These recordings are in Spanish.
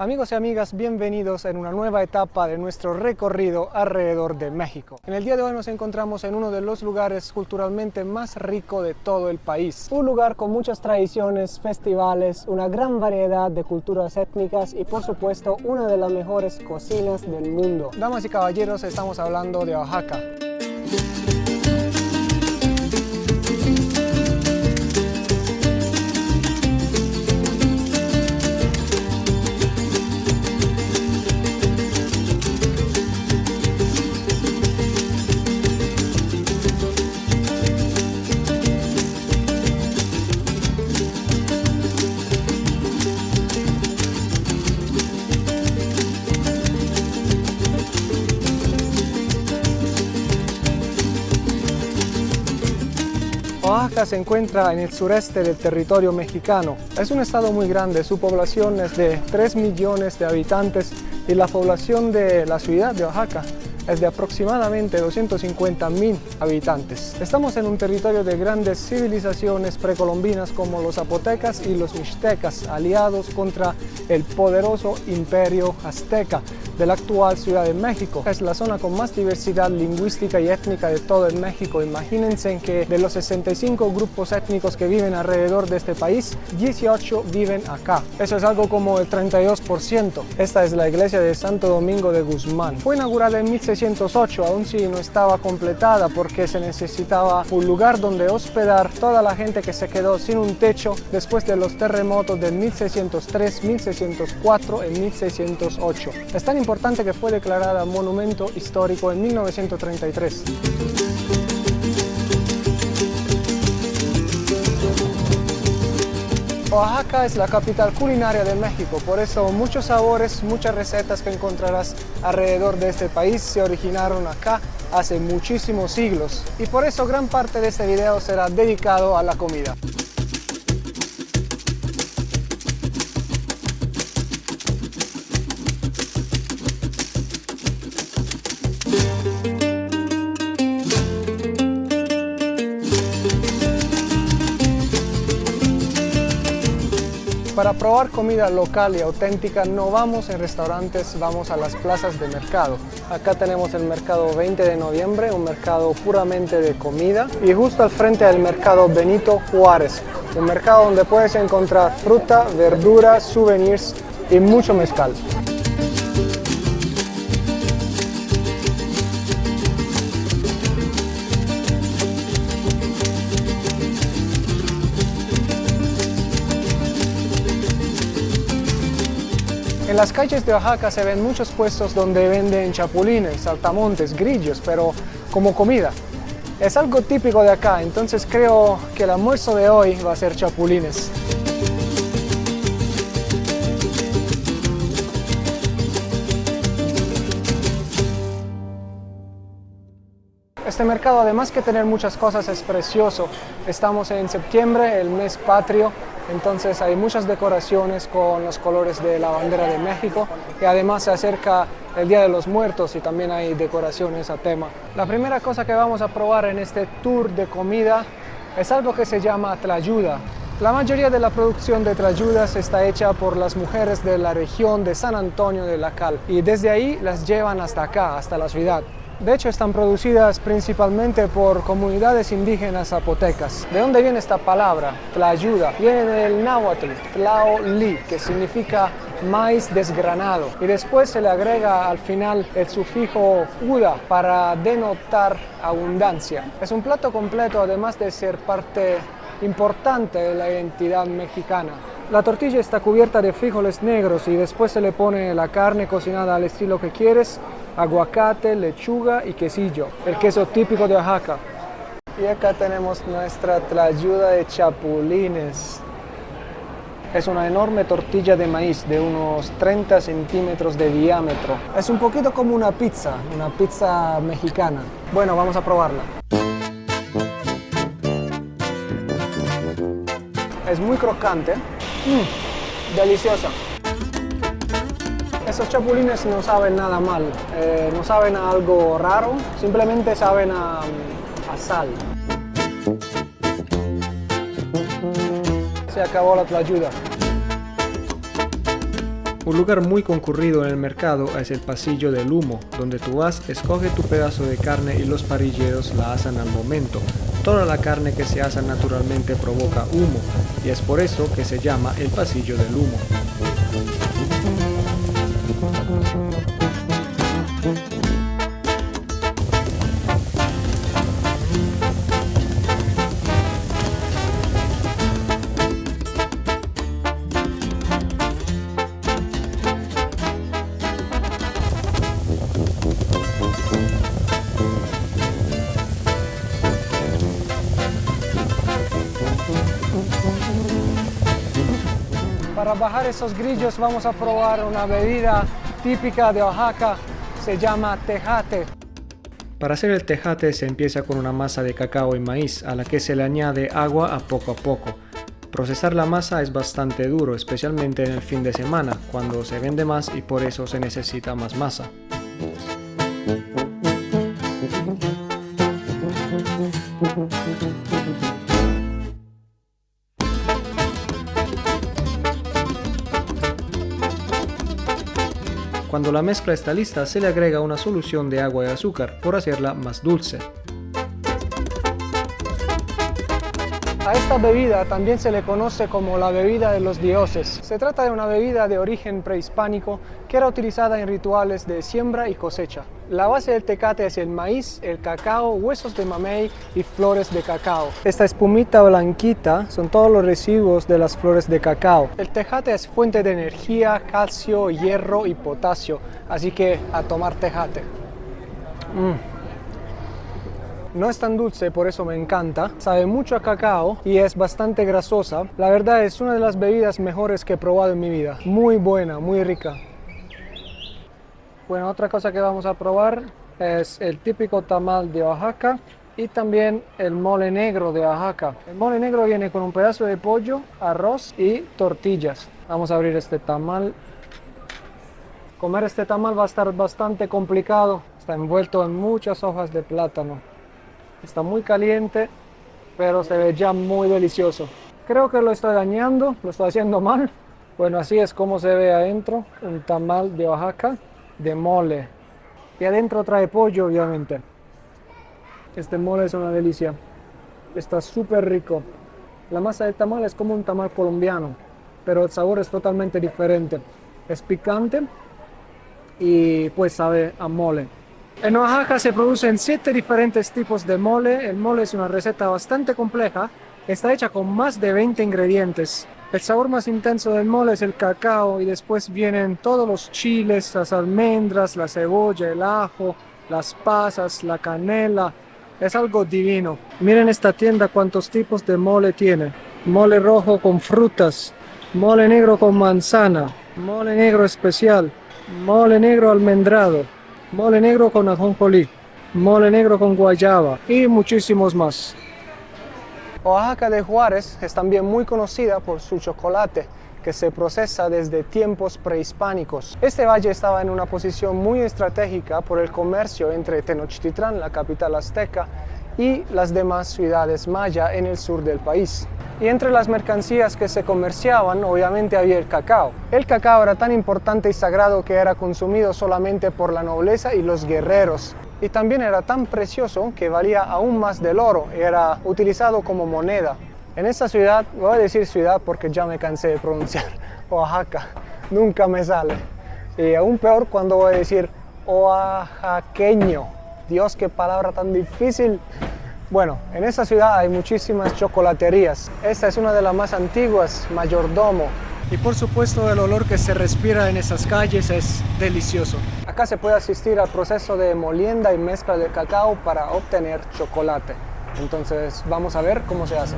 Amigos y amigas, bienvenidos en una nueva etapa de nuestro recorrido alrededor de México. En el día de hoy nos encontramos en uno de los lugares culturalmente más ricos de todo el país. Un lugar con muchas tradiciones, festivales, una gran variedad de culturas étnicas y por supuesto una de las mejores cocinas del mundo. Damas y caballeros, estamos hablando de Oaxaca. Oaxaca se encuentra en el sureste del territorio mexicano. Es un estado muy grande, su población es de 3 millones de habitantes y la población de la ciudad de Oaxaca es de aproximadamente 250,000 habitantes. Estamos en un territorio de grandes civilizaciones precolombinas como los zapotecas y los mixtecas, aliados contra el poderoso imperio azteca de la actual Ciudad de México. Es la zona con más diversidad lingüística y étnica de todo el México. Imagínense que de los 65 grupos étnicos que viven alrededor de este país, 18 viven acá. Eso es algo como el 32%. Esta es la iglesia de Santo Domingo de Guzmán. Fue inaugurada en 1608, aún si no estaba completada porque se necesitaba un lugar donde hospedar toda la gente que se quedó sin un techo después de los terremotos de 1603, 1604 y 1608. Es tan importante que fue declarada monumento histórico en 1933. Oaxaca es la capital culinaria de México, por eso muchos sabores, muchas recetas que encontrarás alrededor de este país se originaron acá hace muchísimos siglos. Y por eso gran parte de este video será dedicado a la comida. Para probar comida local y auténtica no vamos en restaurantes, vamos a las plazas de mercado. Acá tenemos el mercado 20 de noviembre, un mercado puramente de comida. Y justo al frente del mercado Benito Juárez, un mercado donde puedes encontrar fruta, verdura, souvenirs y mucho mezcal. En las calles de Oaxaca se ven muchos puestos donde venden chapulines, saltamontes, grillos, pero como comida. Es algo típico de acá, entonces creo que el almuerzo de hoy va a ser chapulines. Este mercado, además que tener muchas cosas, es precioso. Estamos en septiembre, el mes patrio, entonces hay muchas decoraciones con los colores de la bandera de México y además se acerca el Día de los Muertos y también hay decoraciones a tema. La primera cosa que vamos a probar en este tour de comida es algo que se llama tlayuda. La mayoría de la producción de tlayudas está hecha por las mujeres de la región de San Antonio de la Cal y desde ahí las llevan hasta acá, hasta la ciudad. De hecho, están producidas principalmente por comunidades indígenas zapotecas. ¿De dónde viene esta palabra? Tlayuda. Viene del náhuatl, tlaoli, que significa maíz desgranado. Y después se le agrega al final el sufijo uda para denotar abundancia. Es un plato completo, además de ser parte importante de la identidad mexicana. La tortilla está cubierta de frijoles negros y después se le pone la carne cocinada al estilo que quieres, aguacate, lechuga y quesillo, el queso típico de Oaxaca. Y acá tenemos nuestra tlayuda de chapulines. Es una enorme tortilla de maíz de unos 30 centímetros de diámetro. Es un poquito como una pizza mexicana. Bueno, vamos a probarla. Es muy crocante, deliciosa. Esos chapulines no saben nada mal, no saben a algo raro, simplemente saben a sal. Se acabó la tlayuda. Un lugar muy concurrido en el mercado es el pasillo del humo, donde tú vas, escoge tu pedazo de carne y los parrilleros la asan al momento. Toda la carne que se asa naturalmente provoca humo, y es por eso que se llama el pasillo del humo. Para bajar esos grillos vamos a probar una bebida típica de Oaxaca, se llama tejate. Para hacer el tejate se empieza con una masa de cacao y maíz a la que se le añade agua a poco. Procesar la masa es bastante duro, especialmente en el fin de semana, cuando se vende más y por eso se necesita más masa. Cuando la mezcla está lista, se le agrega una solución de agua y azúcar por hacerla más dulce. A esta bebida también se le conoce como la bebida de los dioses. Se trata de una bebida de origen prehispánico que era utilizada en rituales de siembra y cosecha. La base del tecate es el maíz, el cacao, huesos de mamey y flores de cacao. Esta espumita blanquita son todos los residuos de las flores de cacao. El tejate es fuente de energía, calcio, hierro y potasio, así que a tomar tejate. No es tan dulce, por eso me encanta. Sabe mucho a cacao y es bastante grasosa. La verdad es una de las bebidas mejores que he probado en mi vida. Muy buena, muy rica. Bueno, otra cosa que vamos a probar es el típico tamal de Oaxaca y también el mole negro de Oaxaca. El mole negro viene con un pedazo de pollo, arroz y tortillas. Vamos a abrir este tamal. Comer este tamal va a estar bastante complicado. Está envuelto en muchas hojas de plátano. Está muy caliente, pero se ve ya muy delicioso. Creo que lo estoy dañando, lo estoy haciendo mal. Bueno, así es como se ve adentro, un tamal de Oaxaca de mole. Y adentro trae pollo, obviamente. Este mole es una delicia. Está súper rico. La masa del tamal es como un tamal colombiano, pero el sabor es totalmente diferente. Es picante y pues sabe a mole. En Oaxaca se producen 7 diferentes tipos de mole. El mole es una receta bastante compleja. Está hecha con más de 20 ingredientes. El sabor más intenso del mole es el cacao y después vienen todos los chiles, las almendras, la cebolla, el ajo, las pasas, la canela. Es algo divino. Miren esta tienda cuántos tipos de mole tiene. Mole rojo con frutas, mole negro con manzana, mole negro especial, mole negro almendrado, mole negro con ajonjolí, mole negro con guayaba y muchísimos más. Oaxaca de Juárez es también muy conocida por su chocolate, que se procesa desde tiempos prehispánicos. Este valle estaba en una posición muy estratégica por el comercio entre Tenochtitlán, la capital azteca, y las demás ciudades maya en el sur del país. Y entre las mercancías que se comerciaban, obviamente había el cacao. El cacao era tan importante y sagrado que era consumido solamente por la nobleza y los guerreros. Y también era tan precioso que valía aún más del oro, era utilizado como moneda. En esta ciudad, voy a decir ciudad porque ya me cansé de pronunciar Oaxaca, nunca me sale. Y aún peor cuando voy a decir oaxaqueño. Dios, qué palabra tan difícil. Bueno, en esta ciudad hay muchísimas chocolaterías. Esta es una de las más antiguas, Mayordomo. Y por supuesto el olor que se respira en esas calles es delicioso. Acá se puede asistir al proceso de molienda y mezcla de cacao para obtener chocolate. Entonces vamos a ver cómo se hace.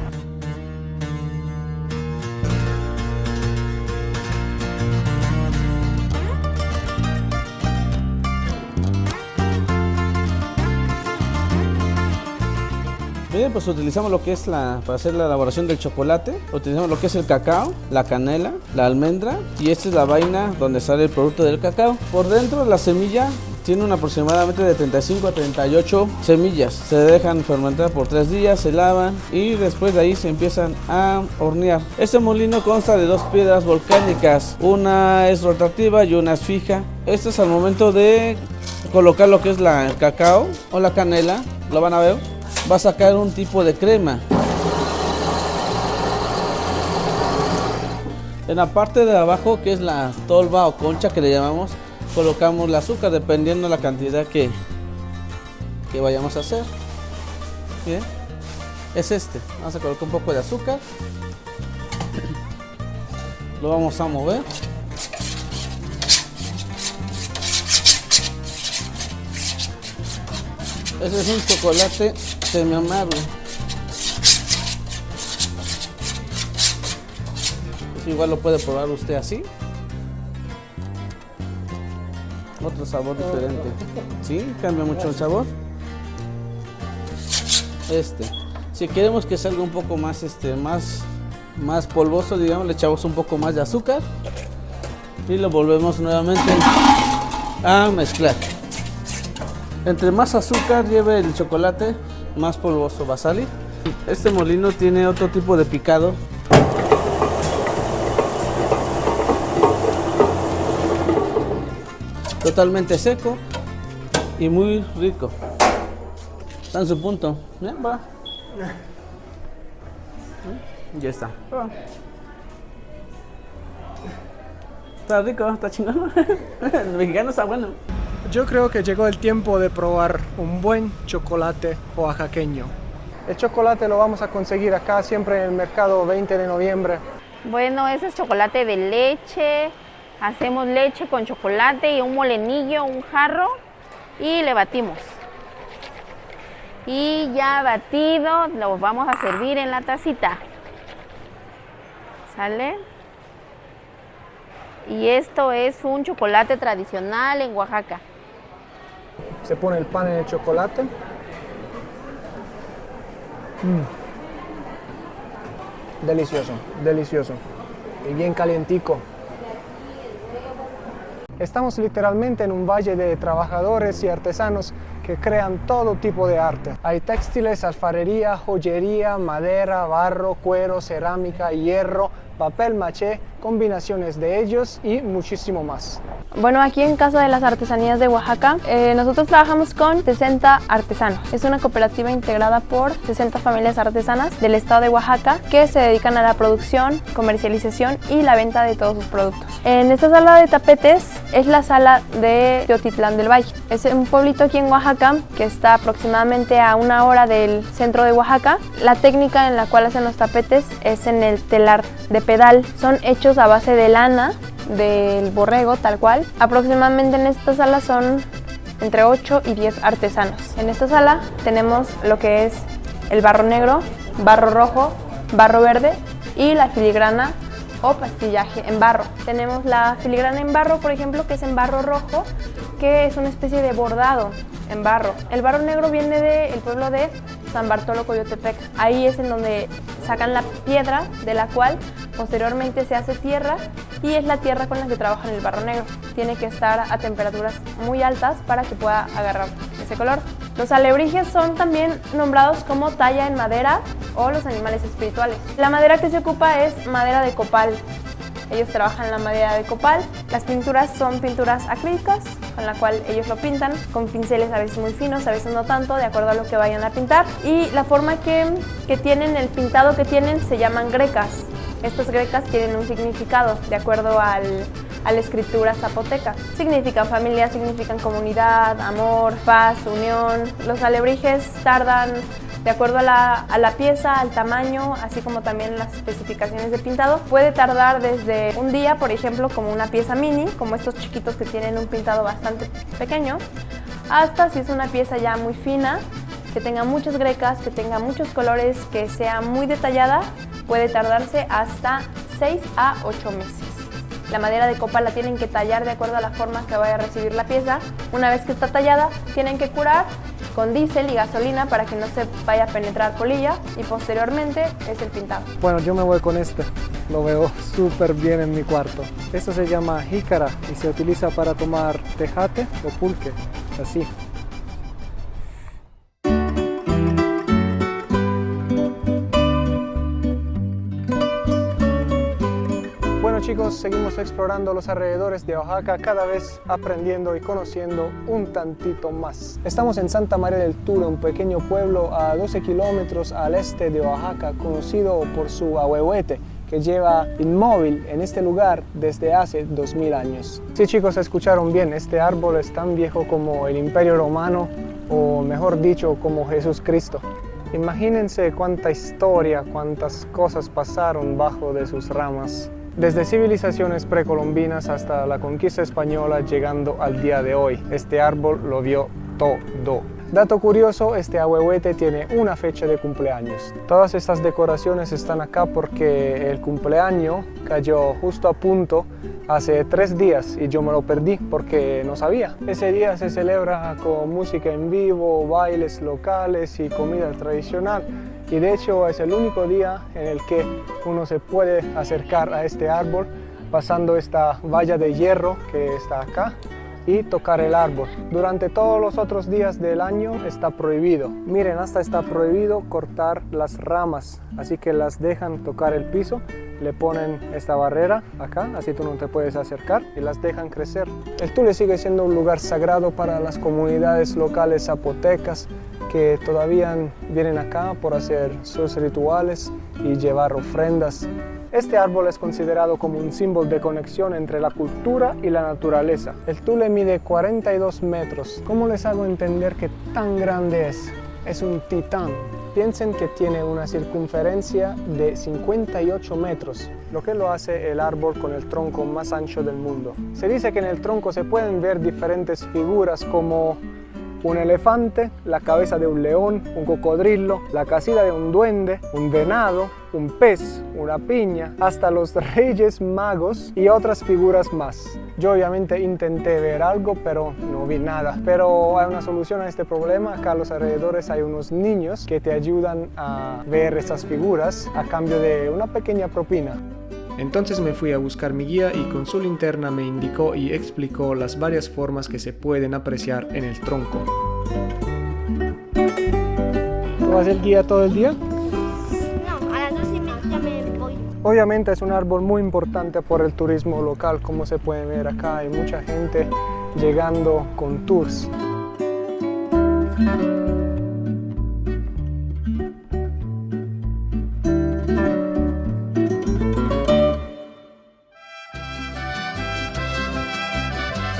Bien, pues utilizamos lo que es para hacer la elaboración del chocolate, utilizamos lo que es el cacao, la canela, la almendra y esta es la vaina donde sale el producto del cacao. Por dentro la semilla tiene aproximadamente de 35 a 38 semillas. Se dejan fermentar por 3 días, se lavan y después de ahí se empiezan a hornear. Este molino consta de 2 piedras volcánicas, una es rotativa y una es fija. Esto es al momento de colocar lo que es el cacao o la canela, lo van a ver, va a sacar un tipo de crema. En la parte de abajo, que es la tolva o concha que le llamamos, colocamos el azúcar dependiendo de la cantidad que vayamos a hacer. Bien, es vamos a colocar un poco de azúcar, lo vamos a mover. Este es un chocolate semi amargo. Igual lo puede probar usted así. Otro sabor diferente. Sí, cambia mucho el sabor. Si queremos que salga un poco más, más polvoso, digamos, le echamos un poco más de azúcar y lo volvemos nuevamente a mezclar. Entre más azúcar lleve el chocolate, más polvoso va a salir. Este molino tiene otro tipo de picado. Totalmente seco y muy rico. Está en su punto. Bien, va. Ya está. Está rico, está chingón. El mexicano está bueno. Yo creo que llegó el tiempo de probar un buen chocolate oaxaqueño. El chocolate lo vamos a conseguir acá siempre en el mercado 20 de noviembre. Bueno, ese es chocolate de leche. Hacemos leche con chocolate y un molenillo, un jarro y le batimos. Y ya batido lo vamos a servir en la tacita. ¿Sale? Y esto es un chocolate tradicional en Oaxaca. Se pone el pan en el chocolate. Delicioso, delicioso. Y bien calientico. Estamos literalmente en un valle de trabajadores y artesanos que crean todo tipo de arte. Hay textiles, alfarería, joyería, madera, barro, cuero, cerámica, hierro, papel maché, combinaciones de ellos y muchísimo más. Bueno, aquí en Casa de las Artesanías de Oaxaca, nosotros trabajamos con 60 artesanos. Es una cooperativa integrada por 60 familias artesanas del estado de Oaxaca que se dedican a la producción, comercialización y la venta de todos sus productos. En esta sala de tapetes es la sala de Teotitlán del Valle. Es un pueblito aquí en Oaxaca que está aproximadamente a 1 hora del centro de Oaxaca. La técnica en la cual hacen los tapetes es en el telar de pedal. Son hechos a base de lana del borrego, tal cual. Aproximadamente en esta sala son entre 8 y 10 artesanos. En esta sala tenemos lo que es el barro negro, barro rojo, barro verde y la filigrana o pastillaje en barro. Tenemos la filigrana en barro, por ejemplo, que es en barro rojo, que es una especie de bordado en barro. El barro negro viene del pueblo de San Bartolo Coyotepec. Ahí es en donde sacan la piedra, de la cual posteriormente se hace tierra, y es la tierra con la que trabajan el barro negro. Tiene que estar a temperaturas muy altas para que pueda agarrar ese color. Los alebrijes son también nombrados como talla en madera o los animales espirituales. La madera que se ocupa es madera de copal. Ellos trabajan la madera de copal. Las pinturas son pinturas acrílicas, con la cual ellos lo pintan con pinceles a veces muy finos, a veces no tanto, de acuerdo a lo que vayan a pintar. Y la forma que tienen, el pintado que tienen, se llaman grecas. Estas grecas tienen un significado, de acuerdo a la escritura zapoteca. Significan familia, significan comunidad, amor, paz, unión. Los alebrijes tardan, de acuerdo a la pieza, al tamaño, así como también las especificaciones de pintado, puede tardar desde un día, por ejemplo, como una pieza mini, como estos chiquitos que tienen un pintado bastante pequeño, hasta si es una pieza ya muy fina, que tenga muchas grecas, que tenga muchos colores, que sea muy detallada, puede tardarse hasta 6 a 8 meses. La madera de copa la tienen que tallar de acuerdo a la forma que vaya a recibir la pieza. Una vez que está tallada, tienen que curar con diésel y gasolina para que no se vaya a penetrar polilla, y posteriormente es el pintado. Bueno, yo me voy con este. Lo veo súper bien en mi cuarto. Esto se llama jícara y se utiliza para tomar tejate o pulque, así. Bueno chicos, seguimos explorando los alrededores de Oaxaca, cada vez aprendiendo y conociendo un tantito más. Estamos en Santa María del Tura, un pequeño pueblo a 12 kilómetros al este de Oaxaca, conocido por su ahuehuete, que lleva inmóvil en este lugar desde hace 2000 años. Sí chicos, escucharon bien, este árbol es tan viejo como el Imperio Romano, o mejor dicho, como Jesucristo. Imagínense cuánta historia, cuántas cosas pasaron bajo de sus ramas. Desde civilizaciones precolombinas hasta la conquista española, llegando al día de hoy, este árbol lo vio todo. Dato curioso, este ahuehuete tiene una fecha de cumpleaños. Todas estas decoraciones están acá porque el cumpleaños cayó justo a punto hace 3 días y yo me lo perdí porque no sabía. Ese día se celebra con música en vivo, bailes locales y comida tradicional. Y de hecho es el único día en el que uno se puede acercar a este árbol pasando esta valla de hierro que está acá y tocar el árbol. Durante todos los otros días del año está prohibido. Miren, hasta está prohibido cortar las ramas, así que las dejan tocar el piso, le ponen esta barrera acá, así tú no te puedes acercar, y las dejan crecer. El Tule sigue siendo un lugar sagrado para las comunidades locales zapotecas que todavía vienen acá por hacer sus rituales y llevar ofrendas. Este árbol es considerado como un símbolo de conexión entre la cultura y la naturaleza. El Tule mide 42 metros. ¿Cómo les hago entender qué tan grande es? Es un titán. Piensen que tiene una circunferencia de 58 metros, lo que lo hace el árbol con el tronco más ancho del mundo. Se dice que en el tronco se pueden ver diferentes figuras como un elefante, la cabeza de un león, un cocodrilo, la casita de un duende, un venado, un pez, una piña, hasta los Reyes Magos y otras figuras más. Yo obviamente intenté ver algo, pero no vi nada. Pero hay una solución a este problema. Acá a los alrededores hay unos niños que te ayudan a ver esas figuras a cambio de una pequeña propina. Entonces me fui a buscar mi guía y con su linterna me indicó y explicó las varias formas que se pueden apreciar en el tronco. ¿Tú vas el guía todo el día? No, a las 12:30 me voy. Obviamente es un árbol muy importante por el turismo local, como se puede ver acá. Hay mucha gente llegando con tours.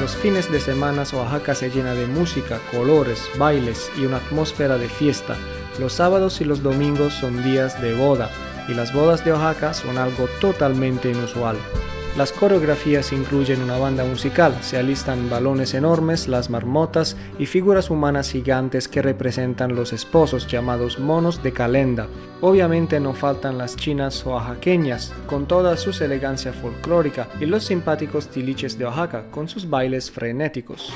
Los fines de semana Oaxaca se llena de música, colores, bailes y una atmósfera de fiesta. Los sábados y los domingos son días de boda y las bodas de Oaxaca son algo totalmente inusual. Las coreografías incluyen una banda musical, se alistan balones enormes, las marmotas y figuras humanas gigantes que representan los esposos llamados monos de calenda. Obviamente no faltan las chinas oaxaqueñas, con toda su elegancia folclórica, y los simpáticos tiliches de Oaxaca, con sus bailes frenéticos.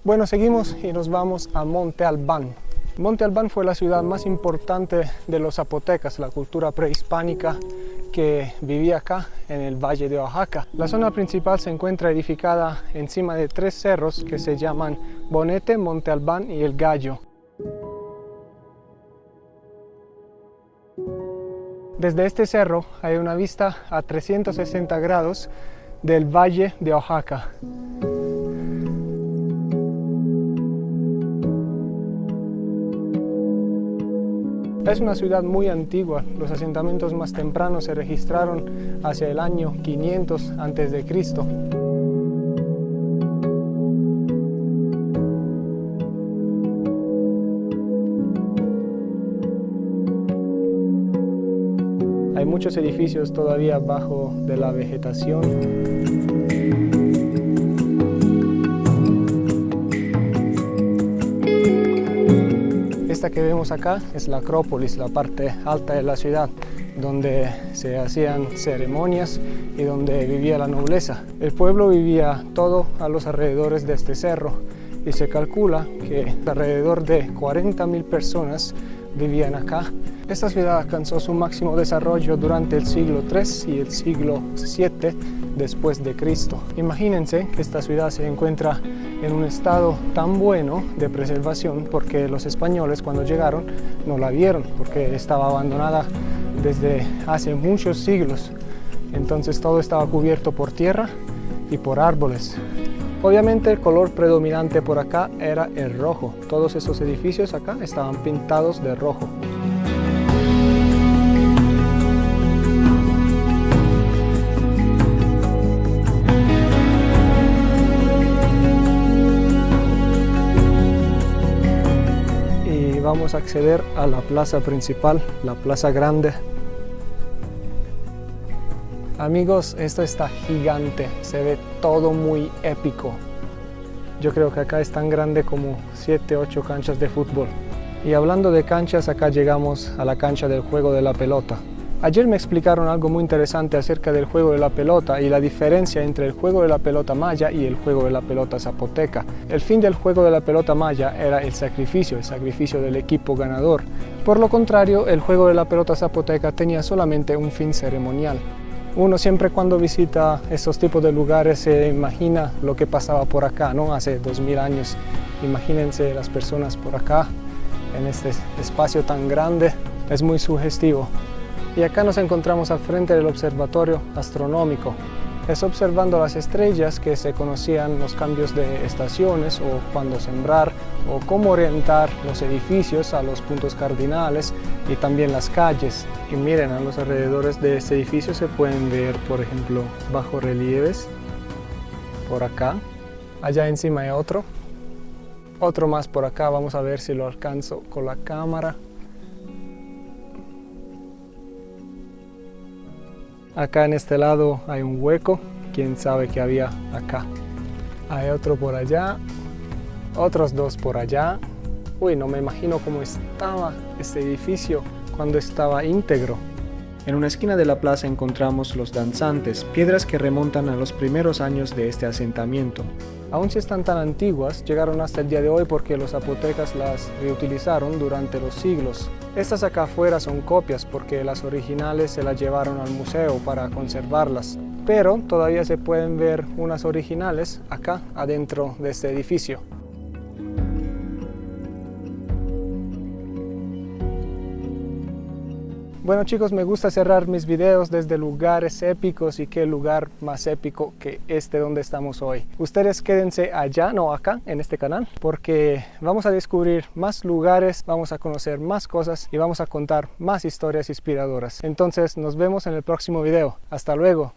Bueno, seguimos y nos vamos a Monte Albán. Monte Albán fue la ciudad más importante de los zapotecas, la cultura prehispánica que vivía acá en el Valle de Oaxaca. La zona principal se encuentra edificada encima de 3 cerros que se llaman Bonete, Monte Albán y El Gallo. Desde este cerro hay una vista a 360 grados del Valle de Oaxaca. Es una ciudad muy antigua. Los asentamientos más tempranos se registraron hacia el año 500 a.C. Hay muchos edificios todavía bajo de la vegetación. Esta que vemos acá es la Acrópolis, la parte alta de la ciudad, donde se hacían ceremonias y donde vivía la nobleza. El pueblo vivía todo a los alrededores de este cerro y se calcula que alrededor de 40.000 personas vivían acá. Esta ciudad alcanzó su máximo desarrollo durante el siglo III y el siglo VII después de Cristo. Imagínense que esta ciudad se encuentra en un estado tan bueno de preservación porque los españoles cuando llegaron no la vieron porque estaba abandonada desde hace muchos siglos. Entonces todo estaba cubierto por tierra y por árboles. Obviamente el color predominante por acá era el rojo. Todos esos edificios acá estaban pintados de rojo. Y vamos a acceder a la plaza principal, la plaza grande. Amigos, esto está gigante, se ve todo muy épico. Yo creo que acá es tan grande como 7 u 8 canchas de fútbol. Y hablando de canchas, acá llegamos a la cancha del juego de la pelota. Ayer me explicaron algo muy interesante acerca del juego de la pelota y la diferencia entre el juego de la pelota maya y el juego de la pelota zapoteca. El fin del juego de la pelota maya era el sacrificio del equipo ganador. Por lo contrario, el juego de la pelota zapoteca tenía solamente un fin ceremonial. Uno siempre cuando visita estos tipos de lugares se imagina lo que pasaba por acá, ¿no? Hace 2000 años. Imagínense las personas por acá, en este espacio tan grande. Es muy sugestivo. Y acá nos encontramos al frente del observatorio astronómico. Es observando las estrellas que se conocían los cambios de estaciones o cuándo sembrar o cómo orientar los edificios a los puntos cardinales y también las calles. Y miren, a los alrededores de este edificio se pueden ver, por ejemplo, bajorrelieves por acá. Allá encima hay otro más por acá. Vamos a ver si lo alcanzo con la cámara. Acá en este lado hay un hueco, quién sabe qué había acá. Hay otro por allá, otros 2 por allá. Uy, no me imagino cómo estaba este edificio cuando estaba íntegro. En una esquina de la plaza encontramos los danzantes, piedras que remontan a los primeros años de este asentamiento. Aun si están tan antiguas, llegaron hasta el día de hoy porque los zapotecas las reutilizaron durante los siglos. Estas acá afuera son copias porque las originales se las llevaron al museo para conservarlas. Pero todavía se pueden ver unas originales acá adentro de este edificio. Bueno chicos, me gusta cerrar mis videos desde lugares épicos y qué lugar más épico que este donde estamos hoy. Ustedes quédense allá, no acá, en este canal, porque vamos a descubrir más lugares, vamos a conocer más cosas y vamos a contar más historias inspiradoras. Entonces nos vemos en el próximo video. Hasta luego.